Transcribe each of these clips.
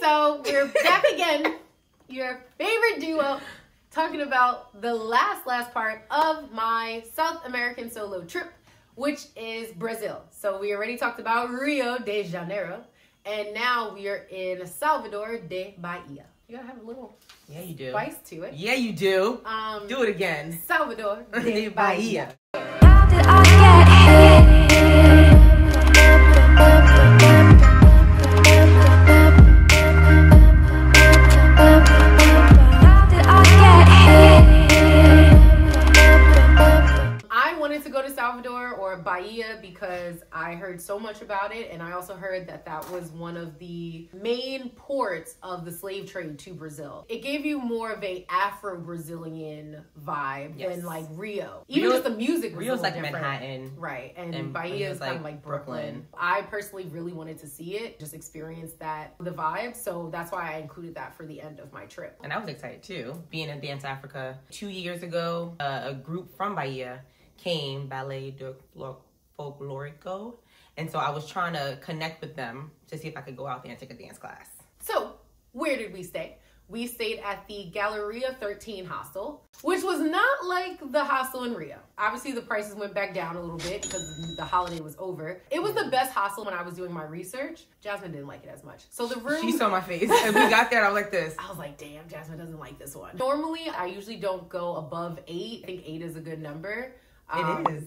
So we're back again, your favorite duo, talking about the last part of my South American solo trip, which is Brazil. So we already talked about Rio de Janeiro, and now we are in Salvador de Bahia. You gotta have a little spice to it. Yeah, you do. Do it again. Salvador de Bahia. How did I get here? I wanted to go to Salvador or Bahia because I heard so much about it, and I also heard that that was one of the main ports of the slave trade to Brazil. It gave you more of a Afro Brazilian vibe than like Rio. Even just the music was Rio's like different. Manhattan. Right, and Bahia is kind of like Brooklyn. I personally really wanted to see it, just experience the vibe, so that's why I included that for the end of my trip. And I was excited too, being in Dance Africa. 2 years ago, a group from Bahia came, Ballet de Folklorico, and so I was trying to connect with them to see if I could go out there and take a dance class. So, where did we stay? We stayed at the Galeria 13 hostel, which was not like the hostel in Rio. Obviously, the prices went back down a little bit because the holiday was over. It was the best hostel when I was doing my research. Jasmine didn't like it as much. So the room... She saw my face. And we got there and I was like this. I was like, damn, Jasmine doesn't like this one. Normally, I usually don't go above 8. I think 8 is a good number. It is.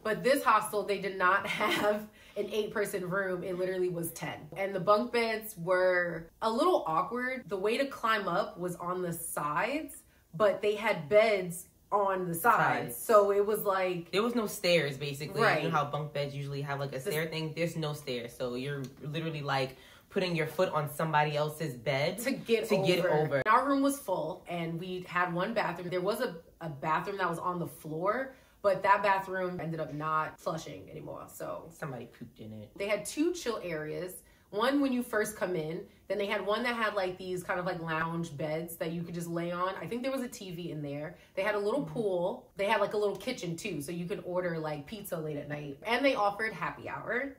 But this hostel, they did not have an 8-person room. It literally was 10. And the bunk beds were a little awkward. The way to climb up was on the sides, but they had beds on the sides. So it was like... There was no stairs, basically. Right. You know how bunk beds usually have like a stair thing? There's no stairs. So you're literally like putting your foot on somebody else's bed to get over. Our room was full, and we had one bathroom. There was a bathroom that was on the floor, but that bathroom ended up not flushing anymore. So somebody pooped in it. They had 2 chill areas. One when you first come in, then they had one that had like these kind of like lounge beds that you could just lay on. I think there was a TV in there. They had a little pool. They had like a little kitchen too, so you could order like pizza late at night. And they offered happy hour.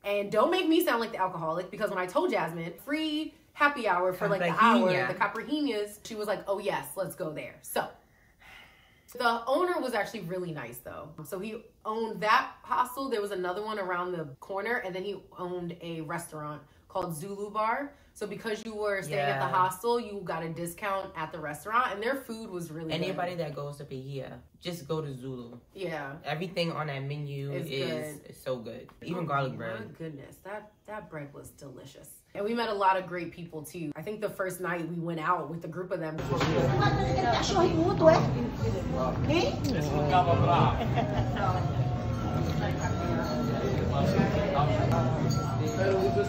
And don't make me sound like the alcoholic, because when I told Jasmine free happy hour for like the hour, the Caprihinas, she was like, oh yes, let's go there. So the owner was actually really nice though. So he owned that hostel. There was another one around the corner, and then he owned a restaurant called Zulu Bar. So because you were staying at the hostel, you got a discount at the restaurant, and their food was really Anybody that goes to Bahia, just go to Zulu. Yeah. Everything on that menu is so good. Even garlic bread. My goodness, that bread was delicious. And we met a lot of great people too. I think the first night we went out with a group of them. Just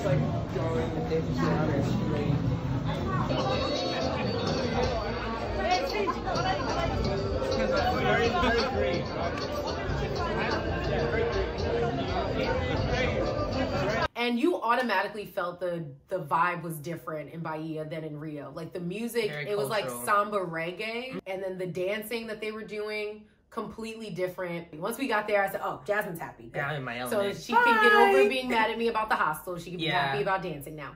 like going the day And you automatically felt the vibe was different in Bahia than in Rio. Like the music, it was like samba reggae, and then the dancing that they were doing, completely different. Once we got there, I said, oh, Jasmine's happy. Yeah, I'm in my element. So she can get over being mad at me about the hostel. She can be happy about dancing now.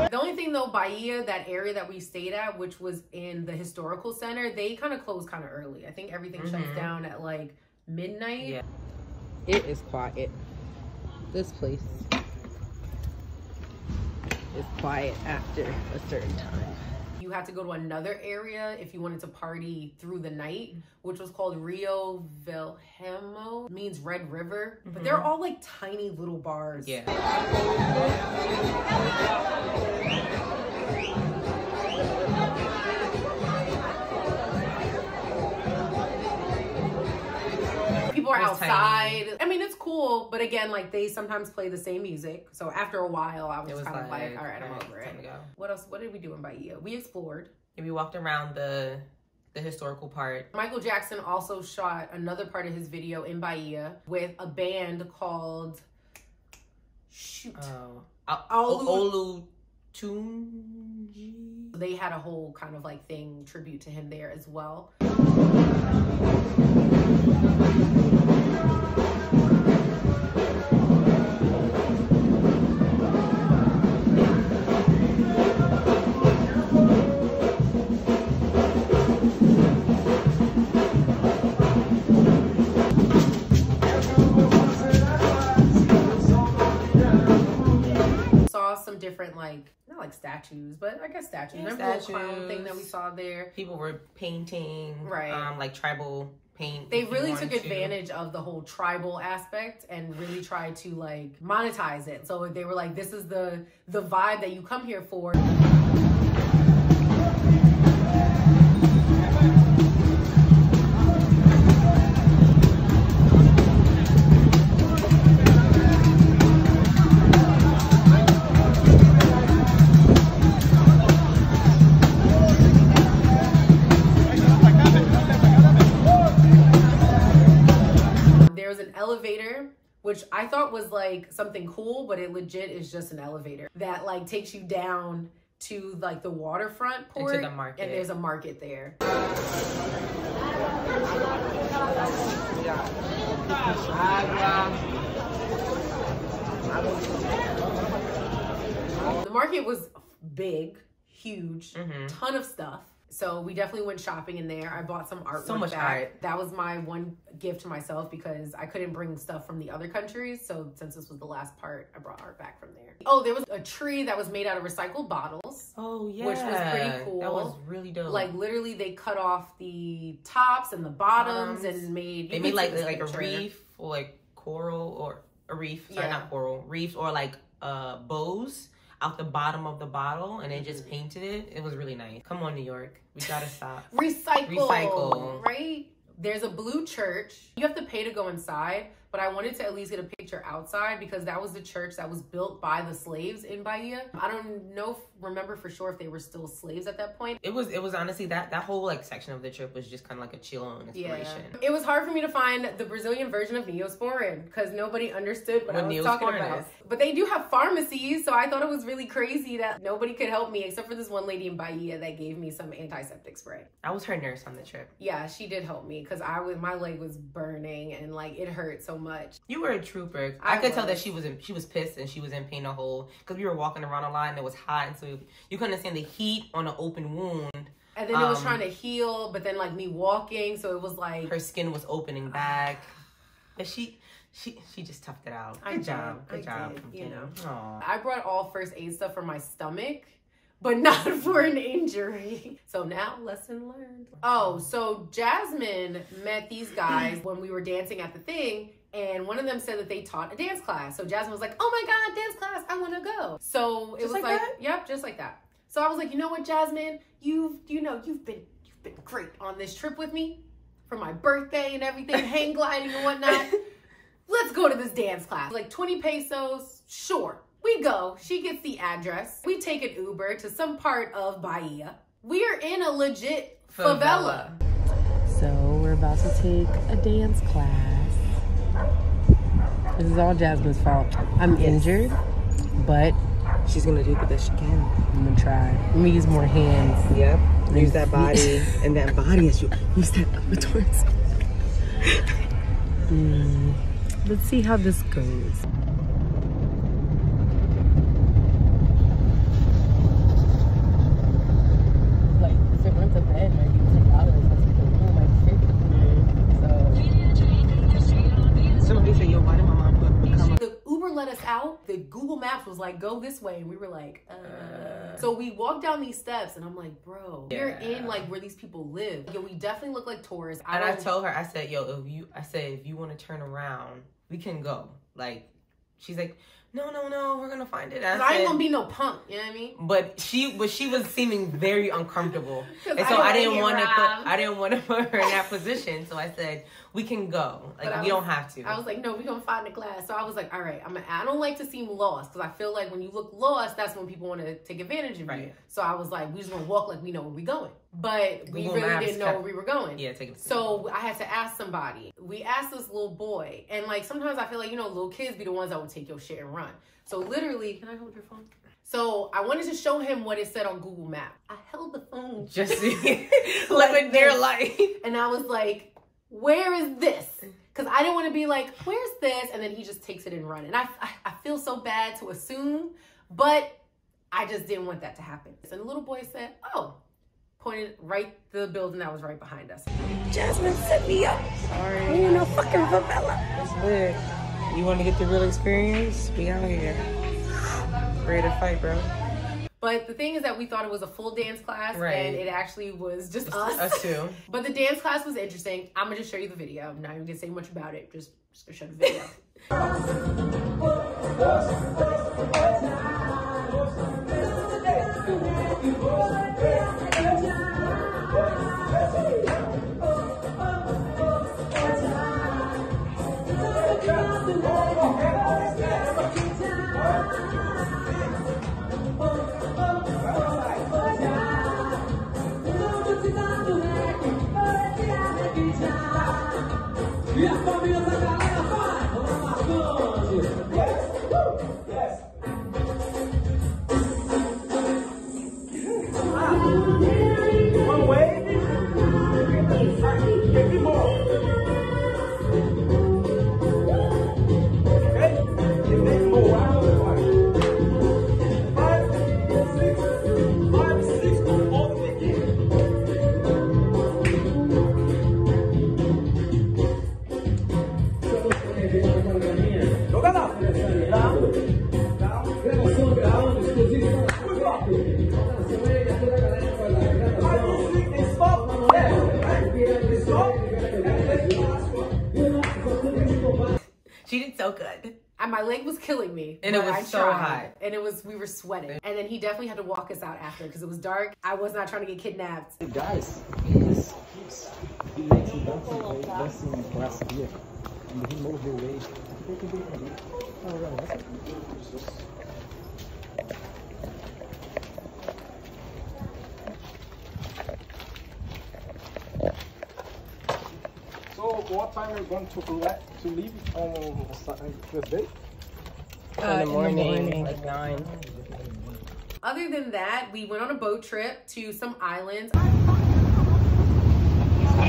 The only thing though, Bahia, that area that we stayed at, which was in the historical center, they kind of closed kind of early. I think everything shuts down at like midnight. Yeah. It is quiet. This place is quiet after a certain time. You had to go to another area if you wanted to party through the night, which was called Rio Vermelho. It means Red River, but they're all like tiny little bars. Yeah. People are outside. Tiny. I mean, it's cool. cool. But again, like they sometimes play the same music. So after a while, I was kind of like, all right, I'm over it. What else? What did we do in Bahia? We explored. And we walked around the historical part. Michael Jackson also shot another part of his video in Bahia with a band called Olutunji. They had a whole kind of like thing, tribute to him there as well. Some different, like, not like statues, but I guess statues. Remember the clown thing that we saw there? People were painting, right? Like tribal paint. They really took advantage of the whole tribal aspect and really tried to like monetize it. So they were like, this is the vibe that you come here for. Elevator, which I thought was like something cool, but it legit is just an elevator that like takes you down to like the waterfront port, into the market, and there's a market there. The market was big, huge, ton of stuff. So we definitely went shopping in there. I bought some artwork. So much art. That was my one gift to myself because I couldn't bring stuff from the other countries. So since this was the last part, I brought art back from there. Oh, there was a tree that was made out of recycled bottles. Oh, yeah. Which was pretty cool. That was really dope. Like literally they cut off the tops and the bottoms and made... They made like a reef or like coral or a reef. Sorry, not coral. Reefs or like bows out the bottom of the bottle, and they just painted it. It was really nice. Come on, New York. We gotta stop. Recycle. Right? There's a blue church. You have to pay to go inside, but I wanted to at least get a picture outside because that was the church that was built by the slaves in Bahia. I don't know, remember for sure if they were still slaves at that point. It was honestly that whole like section of the trip was just kind of like a chill and inspiration. Yeah. It was hard for me to find the Brazilian version of Neosporin because nobody understood what I was talking about. But they do have pharmacies, so I thought it was really crazy that nobody could help me except for this one lady in Bahia that gave me some antiseptic spray. I was her nurse on the trip. Yeah, she did help me because my leg was burning and like it hurt so much. You were a trooper. I could tell that she was pissed and she was in pain the whole because we were walking around a lot and it was hot, and so you couldn't understand the heat on an open wound. And then it was trying to heal, but then like me walking, so it was like her skin was opening back. But she just toughed it out. Good job. You know. Aww. I brought all first aid stuff for my stomach, but not for an injury. So now, lesson learned. Oh, so Jasmine met these guys when we were dancing at the thing, and one of them said that they taught a dance class. So Jasmine was like, oh my God, dance class, I want to go. So it was like yep, just like that. So I was like, you know what, Jasmine, you've been great on this trip with me for my birthday and everything, hang gliding and whatnot. Let's go to this dance class. Like 20 pesos, sure. We go. She gets the address. We take an Uber to some part of Bahia. We are in a legit favela. So we're about to take a dance class. This is all Jasmine's fault. I'm injured, but she's gonna do the best she can. I'm gonna try. Let me use more hands. Yep. Use that body, and that body is you. Use that upper torso. Let's see how this goes. Like, if it went to bed, maybe $10. Somebody said, yo, why did my mom put the Uber let us out? The Google Maps was like, go this way. And we were like, So we walked down these steps and I'm like, bro, we're in like where these people live. Yo, we definitely look like tourists. And I told her, I said, yo, if you want to turn around, we can go. Like, she's like, no, we're gonna find it. I ain't gonna be no punk, you know what I mean? But she was seeming very uncomfortable, and so I I didn't want to put her in that position. So I said, we can go. Like, we don't have to. I was like, no, we're gonna find the class. So I was like, all right, I don't like to seem lost, because I feel like when you look lost, that's when people want to take advantage of you. So I was like, we just gonna walk like we know where we're going. But we really didn't know where we were going. Yeah, take it. So I had to ask somebody. We asked this little boy, and like sometimes I feel like, little kids be the ones that will take your shit and run. So literally, can I hold your phone? So I wanted to show him what it said on Google Maps. I held the phone just living their life, and I was like, where is this? Because I didn't want to be like, where's this? And then he just takes it and runs. And I feel so bad to assume, but I just didn't want that to happen. And the little boy said, oh, pointed right the building that was right behind us. Jasmine set me up. Sorry. You know, fucking Vermelho. That's big. You want to get the real experience? We out here. Ready to fight, bro. But the thing is that we thought it was a full dance class, and it actually was just us. Us too. But the dance class was interesting. I'm gonna just show you the video. I'm not even gonna say much about it. Just gonna show the video. She did so good. And my leg was killing me. And it was so hot. And we were sweating. And then he definitely had to walk us out after because it was dark. I was not trying to get kidnapped. Hey guys, this he makes a dancing class here. And he moved away. So what time are you going to leave on Thursday? In the morning, like 9. Other than that, we went on a boat trip to some islands. Vamos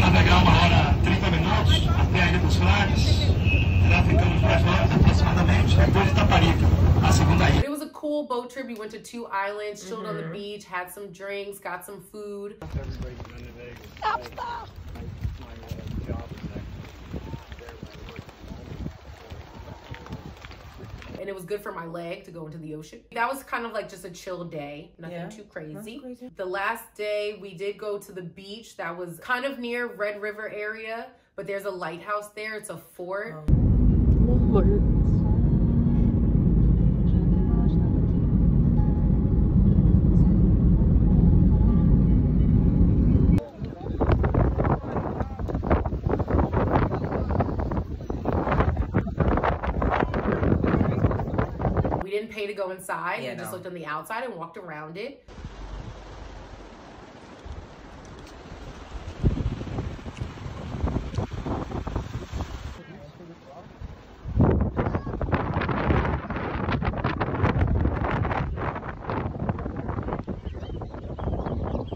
navegar 1 hora 30 minutos até a Ilha dos Flares. Já ficamos 2 horas aproximadamente depois de Taparica, a segunda ilha. It was a cool boat trip. We went to 2 islands, chilled on the beach, had some drinks, got some food. Everybody's going to Vegas. Stop. My job is And it was good for my leg to go into the ocean. That was kind of like just a chill day, nothing too crazy. The last day we did go to the beach that was kind of near Red River area, but there's a lighthouse there. It's a fort. We didn't pay to go inside. We just looked on the outside and walked around it.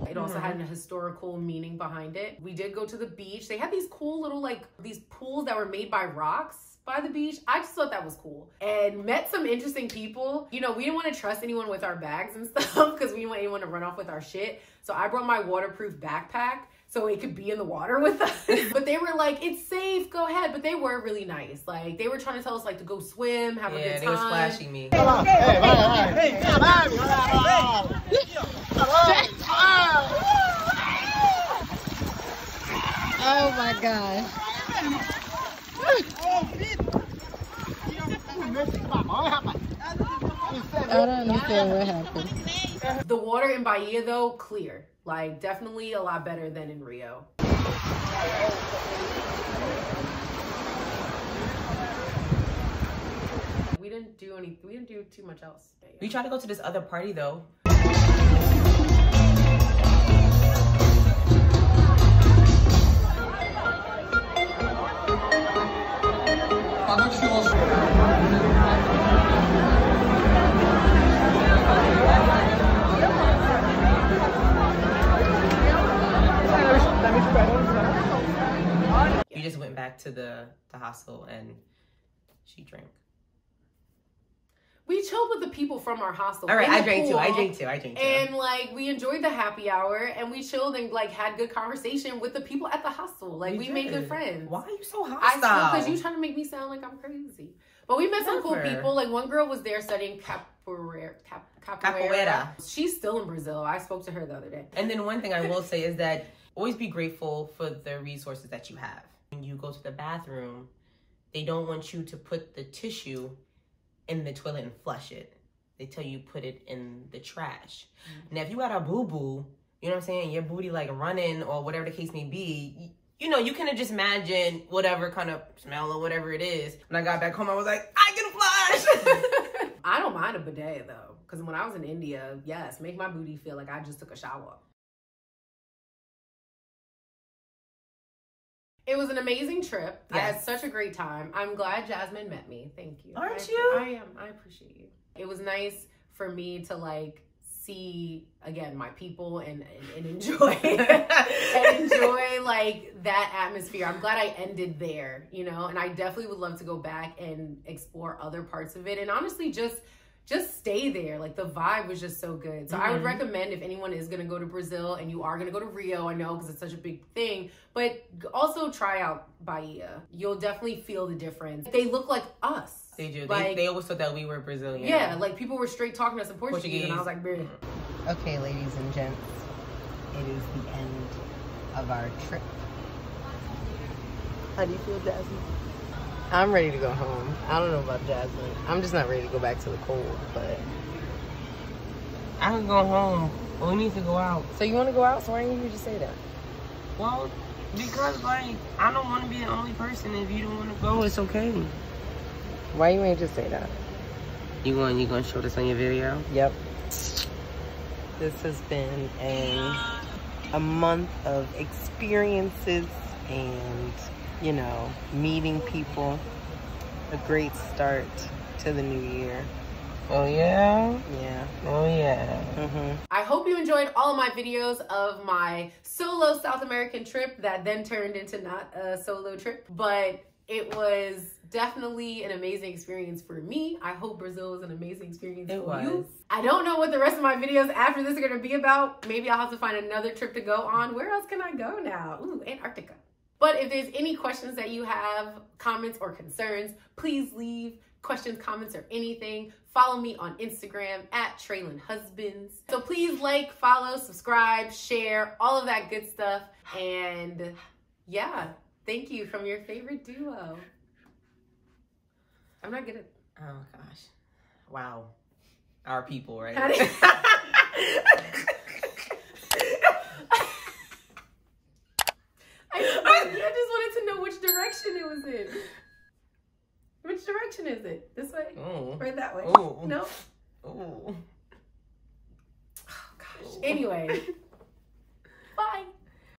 It also had a historical meaning behind it. We did go to the beach. They had these cool little these pools that were made by rocks by the beach. I just thought that was cool and met some interesting people. You know, we didn't want to trust anyone with our bags and stuff because we didn't want anyone to run off with our shit. So I brought my waterproof backpack so it could be in the water with us. But they were like, it's safe, go ahead. But they were really nice. Like, they were trying to tell us to go swim, have a good time. Yeah, they were splashing me. Oh my gosh. don't understand what happened. The water in Bahia though, clear. Like definitely a lot better than in Rio. We didn't do too much else. We tried to go to this other party though. You just went back to the hostel and she drank. We chilled with the people from our hostel. All right, in I the drank too. pool, I drank too. I drank too. And like we enjoyed the happy hour and we chilled and like had good conversation with the people at the hostel. Like we made good friends. Why are you so I hostile? because you trying to make me sound like I'm crazy. But we met some cool people. Like one girl was there studying capoeira. She's still in Brazil. I spoke to her the other day. And then one thing I will say is that always be grateful for the resources that you have. When you go to the bathroom, they don't want you to put the tissue in the toilet and flush it. They tell you put it in the trash. Now, if you got a boo-boo, you know what I'm saying, your booty like running or whatever the case may be, you know, you can just imagine whatever kind of smell or whatever it is. When I got back home, I was like, I can flush. I don't mind a bidet though, because when I was in India, yes, make my booty feel like I just took a shower. It was an amazing trip. Yes. I had such a great time. I'm glad Jasmine met me. Thank you. Aren't you? I am. I appreciate you. It was nice for me to like see again my people and enjoy and enjoy like that atmosphere. I'm glad I ended there, you know, and I definitely would love to go back and explore other parts of it. And honestly, just stay there. Like the vibe was just so good. So I would recommend if anyone is going to go to Brazil and you are going to go to Rio, I know because it's such a big thing, but also try out Bahia. You'll definitely feel the difference. They look like us. They do. Like, they always thought that we were Brazilian. Yeah, like people were straight talking to us in Portuguese. And I was like, bruh. Okay, ladies and gents, it is the end of our trip. How do you feel, Jasmine? I'm ready to go home. I don't know about Jasmine. I'm just not ready to go back to the cold, but I can go home. But we need to go out. So you want to go out? So why didn't you just say that? Well, because like I don't want to be the only person. If you don't want to go, it's okay. Why you ain't just say that? You gonna show this on your video? Yep. This has been a month of experiences and, you know, meeting people. A great start to the new year. Oh yeah? Yeah. Oh yeah. I hope you enjoyed all of my videos of my solo South American trip that then turned into not a solo trip, but it was definitely an amazing experience for me. I hope Brazil was an amazing experience for you. I don't know what the rest of my videos after this are going to be about. Maybe I'll have to find another trip to go on. Where else can I go now? Ooh, Antarctica. But if there's any questions that you have, comments or concerns, please leave questions, comments, or anything. Follow me on Instagram at TraylinHusbands. So please like, follow, subscribe, share, all of that good stuff. And yeah, thank you from your favorite duo. I'm not good at... Oh gosh. Wow. Our people, right? I just wanted to know which direction it was in. Which direction is it? This way? Ooh. Or that way? Ooh. No? Ooh. Oh gosh. Anyway. Bye.